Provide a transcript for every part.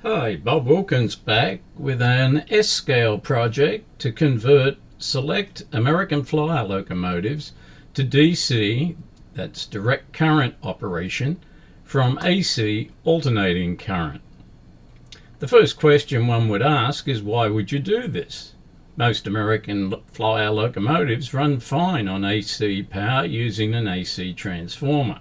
Hi, Bob Wilkins back with an S Scale project to convert select American Flyer locomotives to DC, that's direct current operation, from AC alternating current. The first question one would ask is, why would you do this? Most American Flyer locomotives run fine on AC power using an AC transformer.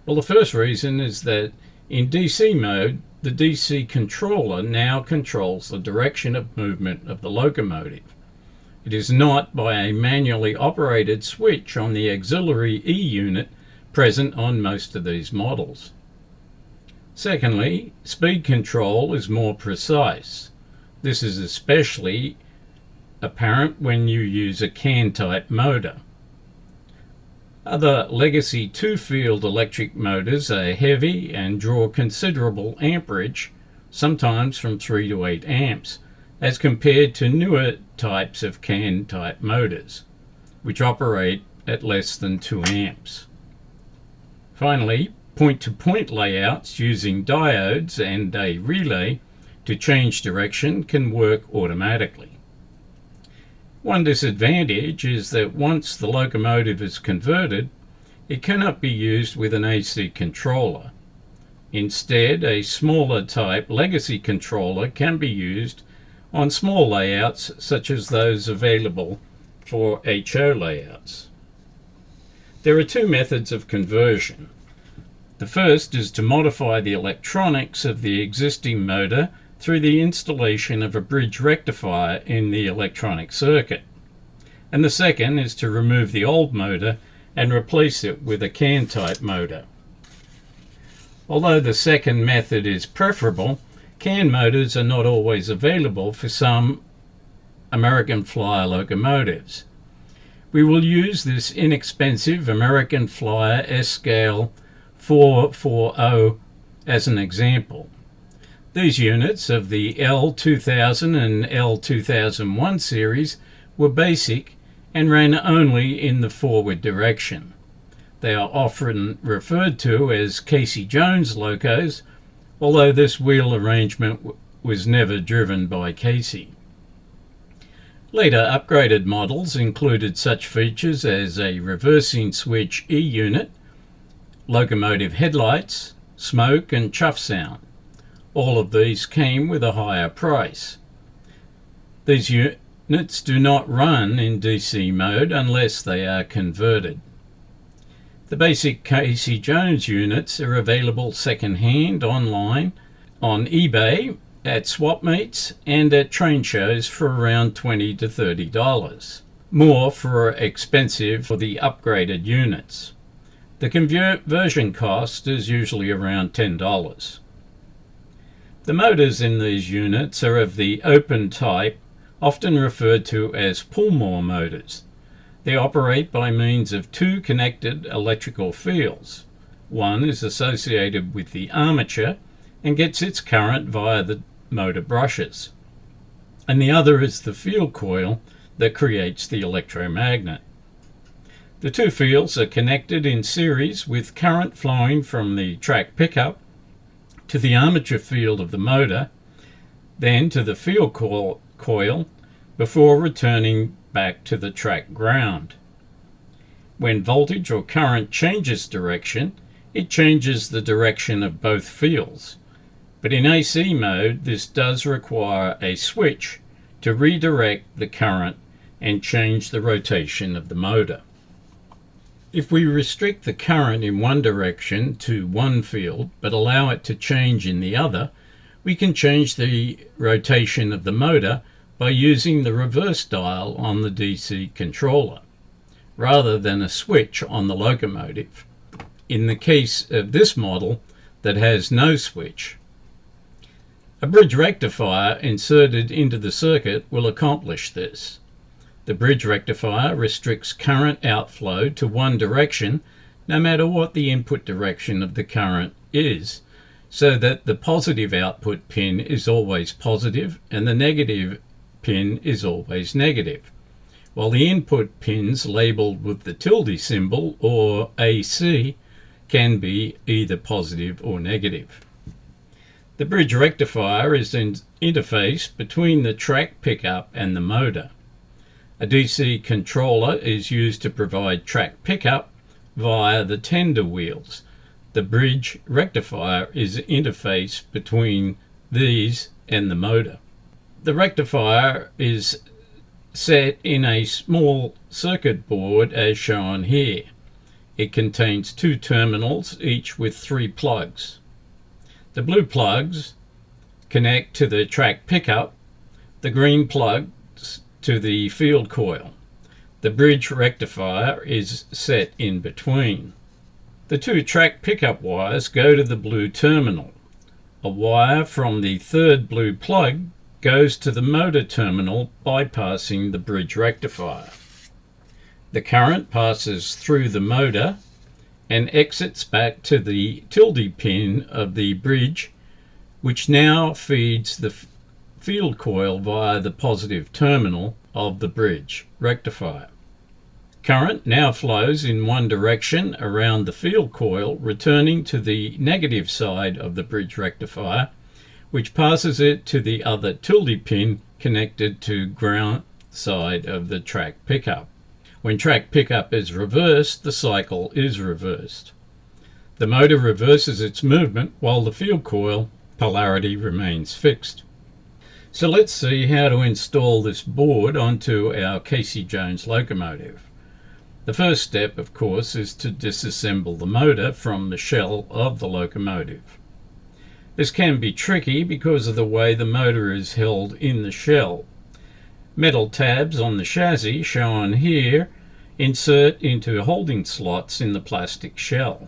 Well, the first reason is that in DC mode, the DC controller now controls the direction of movement of the locomotive. It is not by a manually operated switch on the auxiliary E unit present on most of these models. Secondly, speed control is more precise. This is especially apparent when you use a CAN-type motor. Other legacy two-field electric motors are heavy and draw considerable amperage, sometimes from 3 to 8 amps, as compared to newer types of CAN-type motors, which operate at less than 2 amps. Finally, point-to-point layouts using diodes and a relay to change direction can work automatically. One disadvantage is that once the locomotive is converted, it cannot be used with an AC controller. Instead, a smaller type legacy controller can be used on small layouts such as those available for HO layouts. There are two methods of conversion. The first is to modify the electronics of the existing motor through the installation of a bridge rectifier in the electronic circuit. And the second is to remove the old motor and replace it with a CAN-type motor. Although the second method is preferable, CAN motors are not always available for some American Flyer locomotives. We will use this inexpensive American Flyer S Scale 440 as an example. These units of the L2000 and L2001 series were basic and ran only in the forward direction. They are often referred to as Casey Jones locos, although this wheel arrangement was never driven by Casey. Later upgraded models included such features as a reversing switch E unit, locomotive headlights, smoke and chuff sound. All of these came with a higher price. These units do not run in DC mode unless they are converted. The basic Casey Jones units are available second-hand online, on eBay, at swap meets and at train shows for around $20 to $30. More for expensive for the upgraded units. The conversion cost is usually around $10. The motors in these units are of the open type, often referred to as pull-more motors. They operate by means of two connected electrical fields. One is associated with the armature and gets its current via the motor brushes, and the other is the field coil that creates the electromagnet. The two fields are connected in series with current flowing from the track pickup to the armature field of the motor, then to the field coil before returning back to the track ground. When voltage or current changes direction, it changes the direction of both fields. But in AC mode, this does require a switch to redirect the current and change the rotation of the motor. If we restrict the current in one direction to one field but allow it to change in the other, we can change the rotation of the motor by using the reverse dial on the DC controller, rather than a switch on the locomotive, in the case of this model that has no switch. A bridge rectifier inserted into the circuit will accomplish this. The bridge rectifier restricts current outflow to one direction, no matter what the input direction of the current is, so that the positive output pin is always positive and the negative pin is always negative, while the input pins labeled with the tilde symbol or AC can be either positive or negative. The bridge rectifier is an interface between the track pickup and the motor. A DC controller is used to provide track pickup via the tender wheels. The bridge rectifier is an interface between these and the motor. The rectifier is set in a small circuit board as shown here. It contains 2 terminals, each with 3 plugs. The blue plugs connect to the track pickup, the green plugs to the field coil. The bridge rectifier is set in between. The 2 track pickup wires go to the blue terminal. A wire from the 3rd blue plug goes to the motor terminal bypassing the bridge rectifier. The current passes through the motor and exits back to the tilde pin of the bridge, which now feeds the field coil via the positive terminal of the bridge rectifier. Current now flows in one direction around the field coil, returning to the negative side of the bridge rectifier, which passes it to the other tilde pin connected to ground side of the track pickup. When track pickup is reversed, the cycle is reversed. The motor reverses its movement while the field coil polarity remains fixed. So let's see how to install this board onto our Casey Jones locomotive. The first step, of course, is to disassemble the motor from the shell of the locomotive. This can be tricky because of the way the motor is held in the shell. Metal tabs on the chassis, shown here, insert into holding slots in the plastic shell.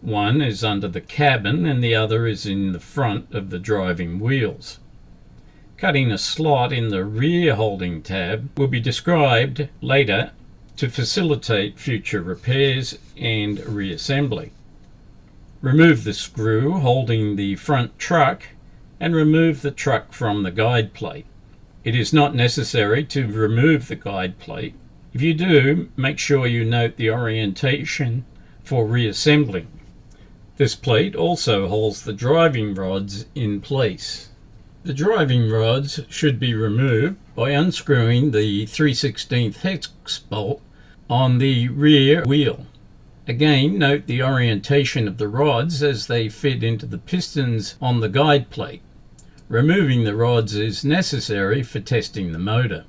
One is under the cabin and the other is in the front of the driving wheels. Cutting a slot in the rear holding tab will be described later to facilitate future repairs and reassembly. Remove the screw holding the front truck and remove the truck from the guide plate. It is not necessary to remove the guide plate. If you do, make sure you note the orientation for reassembling. This plate also holds the driving rods in place. The driving rods should be removed by unscrewing the 3/16 hex bolt on the rear wheel. Again, note the orientation of the rods as they fit into the pistons on the guide plate. Removing the rods is necessary for testing the motor.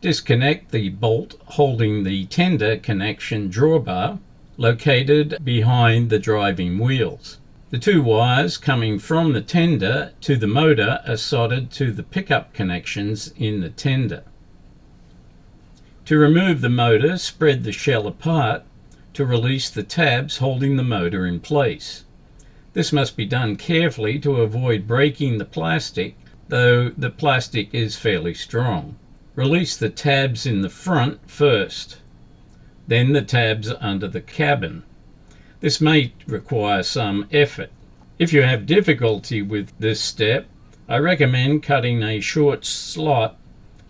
Disconnect the bolt holding the tender connection drawbar located behind the driving wheels. The 2 wires coming from the tender to the motor are soldered to the pickup connections in the tender. To remove the motor, spread the shell apart to release the tabs holding the motor in place. This must be done carefully to avoid breaking the plastic, though the plastic is fairly strong. Release the tabs in the front first, then the tabs under the cabin. This may require some effort. If you have difficulty with this step, I recommend cutting a short slot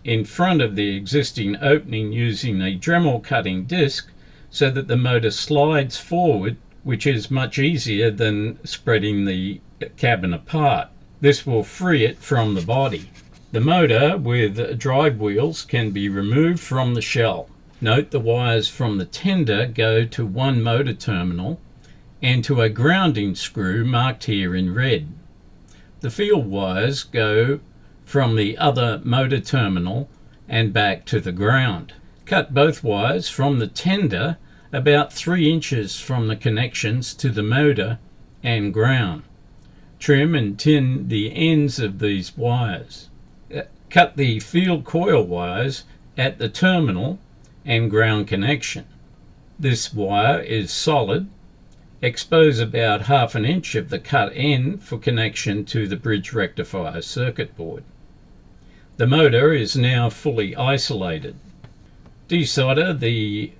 in front of the existing opening using a Dremel cutting disc so that the motor slides forward, which is much easier than spreading the cabin apart. This will free it from the body. The motor with drive wheels can be removed from the shell. Note the wires from the tender go to one motor terminal and to a grounding screw marked here in red. The field wires go from the other motor terminal and back to the ground. Cut both wires from the tender about 3 inches from the connections to the motor and ground. Trim and tin the ends of these wires. Cut the field coil wires at the terminal and ground connection. This wire is solid. Expose about 1/2 inch of the cut end for connection to the bridge rectifier circuit board. The motor is now fully isolated. Desolder the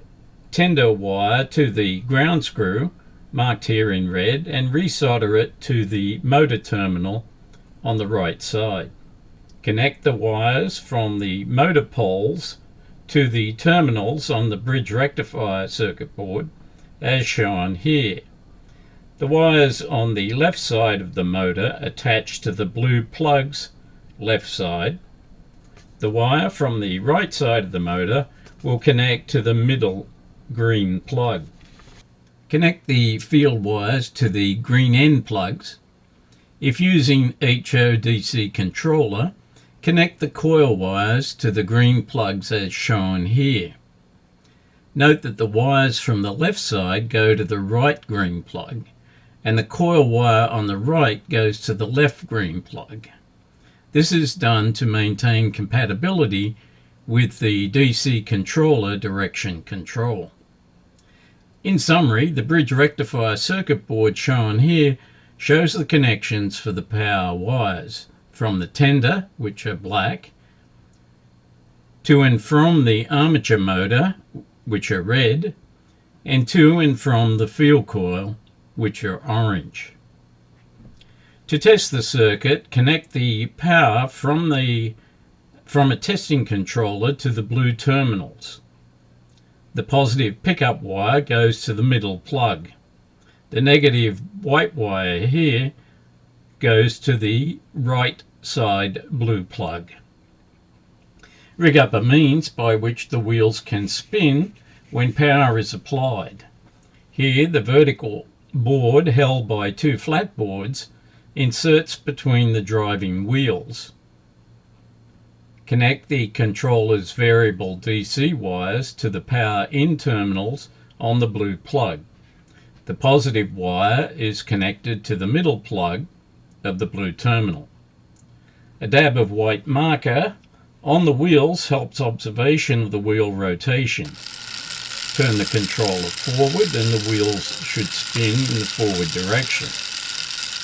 tender wire to the ground screw marked here in red and resolder it to the motor terminal on the right side. Connect the wires from the motor poles to the terminals on the bridge rectifier circuit board as shown here. The wires on the left side of the motor attach to the blue plug's left side. The wire from the right side of the motor will connect to the middle green plug. Connect the field wires to the green end plugs. If using HODC controller, connect the coil wires to the green plugs as shown here. Note that the wires from the left side go to the right green plug, and the coil wire on the right goes to the left green plug. This is done to maintain compatibility with the DC controller direction control. In summary, the Bridge Rectifier circuit board shown here shows the connections for the power wires from the tender, which are black, to and from the armature motor, which are red, and to and from the field coil, which are orange. To test the circuit, connect the power from a testing controller to the blue terminals. The positive pickup wire goes to the middle plug. The negative white wire here goes to the right side blue plug. Rig up a means by which the wheels can spin when power is applied. Here, the vertical board held by two flat boards inserts between the driving wheels. Connect the controller's variable DC wires to the power in terminals on the blue plug. The positive wire is connected to the middle plug of the blue terminal. A dab of white marker on the wheels helps observation of the wheel rotation. Turn the controller forward and the wheels should spin in the forward direction.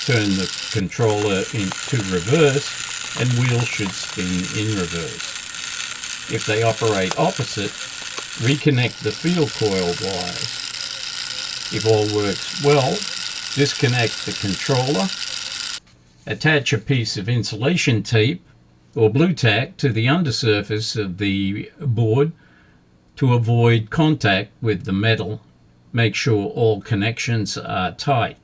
Turn the controller into reverse and wheels should spin in reverse. If they operate opposite, reconnect the field coil wires. If all works well, disconnect the controller, attach a piece of insulation tape or blue tack to the undersurface of the board to avoid contact with the metal. Make sure all connections are tight.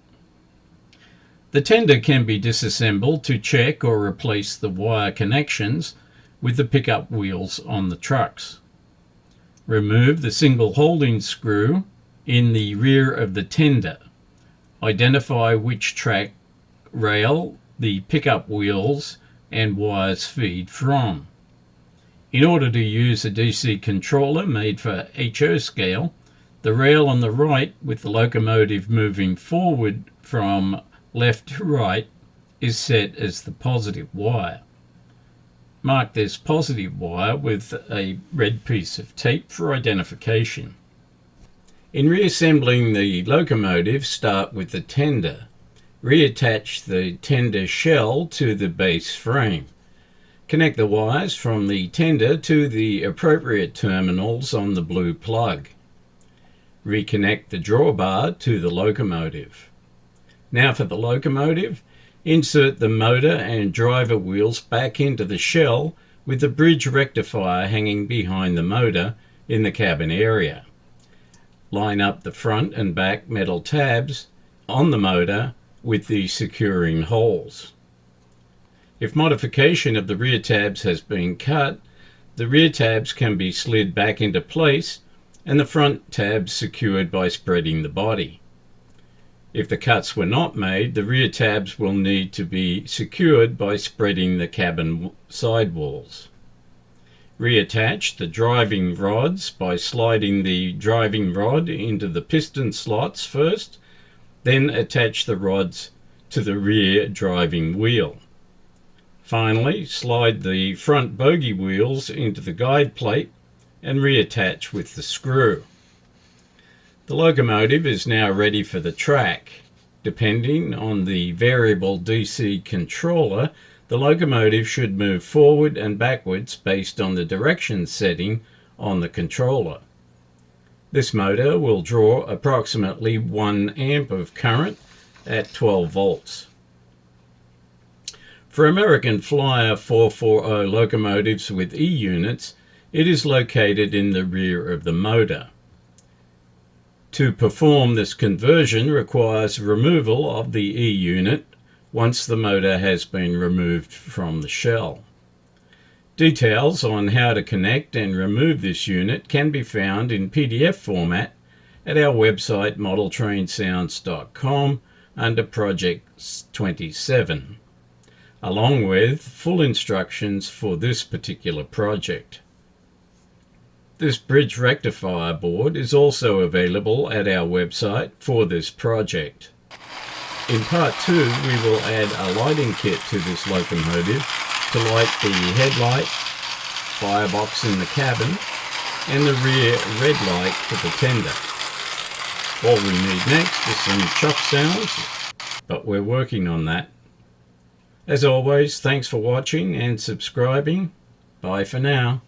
The tender can be disassembled to check or replace the wire connections with the pickup wheels on the trucks. Remove the single holding screw in the rear of the tender. Identify which track rail the pickup wheels and wires feed from. In order to use a DC controller made for HO scale, the rail on the right with the locomotive moving forward from left to right is set as the positive wire. Mark this positive wire with a red piece of tape for identification. In reassembling the locomotive, start with the tender. Reattach the tender shell to the base frame. Connect the wires from the tender to the appropriate terminals on the blue plug. Reconnect the drawbar to the locomotive. Now for the locomotive, insert the motor and driver wheels back into the shell with the bridge rectifier hanging behind the motor in the cabin area. Line up the front and back metal tabs on the motor with the securing holes. If modification of the rear tabs has been cut, the rear tabs can be slid back into place and the front tabs secured by spreading the body. If the cuts were not made, the rear tabs will need to be secured by spreading the cabin sidewalls. Reattach the driving rods by sliding the driving rod into the piston slots first, then attach the rods to the rear driving wheel. Finally, slide the front bogie wheels into the guide plate and reattach with the screw. The locomotive is now ready for the track. Depending on the variable DC controller, the locomotive should move forward and backwards based on the direction setting on the controller. This motor will draw approximately 1 amp of current at 12 volts. For American Flyer 440 locomotives with E units, it is located in the rear of the motor. To perform this conversion requires removal of the E-unit once the motor has been removed from the shell. Details on how to connect and remove this unit can be found in PDF format at our website modeltrainsounds.com under Project 27, along with full instructions for this particular project. This Bridge Rectifier board is also available at our website for this project. In part 2 we will add a lighting kit to this locomotive to light the headlight, firebox in the cabin and the rear red light for the tender. All we need next is some chuff sounds, but we're working on that. As always, thanks for watching and subscribing. Bye for now.